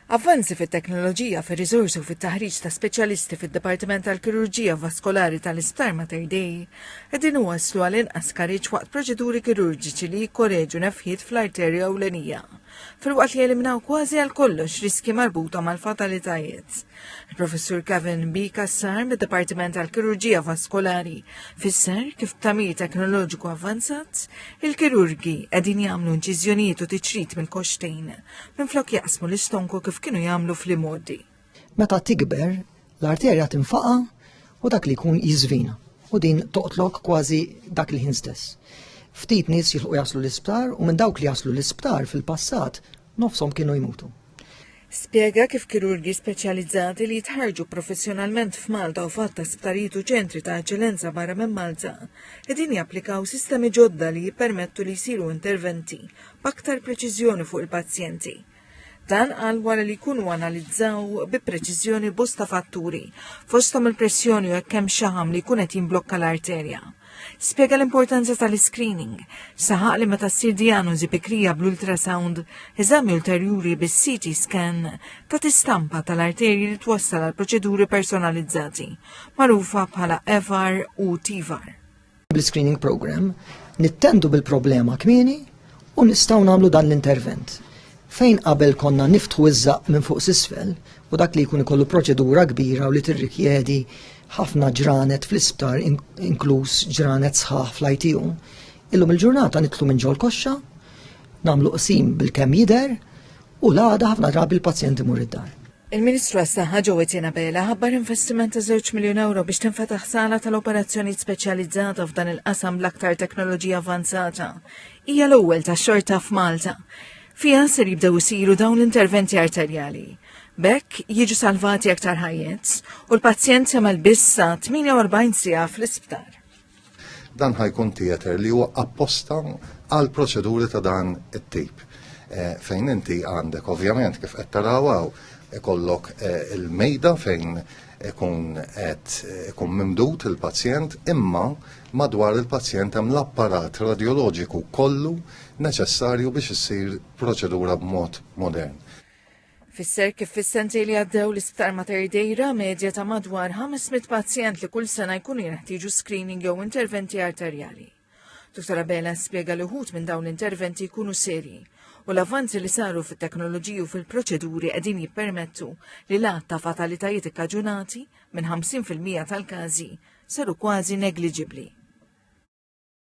Avvanzi fit-teknoloġija, fir-riżorsi u fit-taħriġ ta' speċjalisti fid-Dipartiment tal-Kirurġija Vaskolari tal-Isptar Mater Dei qegħdin iwasslu għal inqas kariġ waqt proċeduri kirurġiċi li jkorreġu nefħiet fl-arterja ewlenija, filwaqt li jeliminaw kważi għal kollox riski marbuta mal-fatalitajiet. Il-Professur Kevin B. Kassar mid-Dipartiment tal-Kirurġija Vaskolari fisser kif b'tamir teknoloġiku avvanzat, il-kirurgi qegħdin jagħmlu inċiżjonijiet u tiċrid mill-koxtejn minflok jaqsmu l-istonku kif kienu jagħmlu fl-modi. Meta tikber, l-arterja tinfaqa u dak li jkun jiżvina u din toqtlok kważi dak il-ħin stess. Ftit nies jilħu jaslu l-isptar u minn dawk li jaslu l-isptar fil-passat nofshom kienu jmutu. Spjega kif kirurgi speċjalizzati li jitħarġu professjonalment f'Malta u fatta sptarijiet u ċentri ta' eċċellenza barra minn Malta qegħdin japplikaw sistemi ġodda li jippermettu li jsiru interventi b'aktar preċiżjoni fuq il-pazjenti. Dan qal wara li jkunu analizzaw bi preċiżjoni bosta fatturi, fosthom il-pressjoni u hekk hemm xaħam li jkun qed jimblokka l-arterja. Spjega l-importanza tal-screening, saħaq li meta ssir diagnosi bikrija bl-ultrasound, eżami ulterjuri bis-CT scan ta' tistampa tal-arterji li twassal għal proċeduri personalizzati, magħrufa bħala EVAR u TVAR. Bil-screening program nittendu bil-problema kmieni u nistgħu nagħmlu dan l-intervent. Fejn qabel konna niftħu iż-żaq minn fuq s'isfel u dak li jkun ikollu proċedura kbira u li tirrikjedi ħafna ġranet fl-isptar inkluż ġranet sħaħ fl-ITU, illum il-ġurnata nitlu minn ġol koxxa, nagħmlu qsim bil-kemm jidher u l-għada ħafna drabi l-pazjent imur id-dar. Il-Ministru għas-Saħħa Ġewwa Bela ħabbar investiment ta' €2 miljun biex tinfetaħ sala tal-operazzjonijiet speċjalizzata f'dan il-qasam bl-aktar teknoloġija avvanzata. Hija l-ewwel tax-xorta f'Malta. Fiha ser jibdew isiru dawn l-interventi arterjali. Bekk jiġu salvati aktar ħajjiet u l-pazjent jagħmel biss 48 siegħa fl-isptar. Dan ħajkun theater li huwa apposta għal proċeduri ta' dan it-tip. Fejn inti għandek ovvjament kif qed tarawha ikollok il-mejda fejn ikun mimdut il-pazjent imma madwar il-pazjent hemm l-apparat radjoloġiku kollu neċessarju biex issir proċedura b'mod modern. Fisser kif fis-senti li għaddew l-Isptar Mater Dei medja ta' madwar 500 pazjent li kull sena jkunu jeħtieġu screening jew interventi arterjali. Dr. Bela spjega li wħud minn dawn l-interventi jkunu serji u l-avvanzi li saru fit-teknoloġiji u fil-proċeduri qegħdin jippermettu li l-att ta' fatalitajiet ikkaġunati minn 50% tal-każi saru kważi negliġibbli.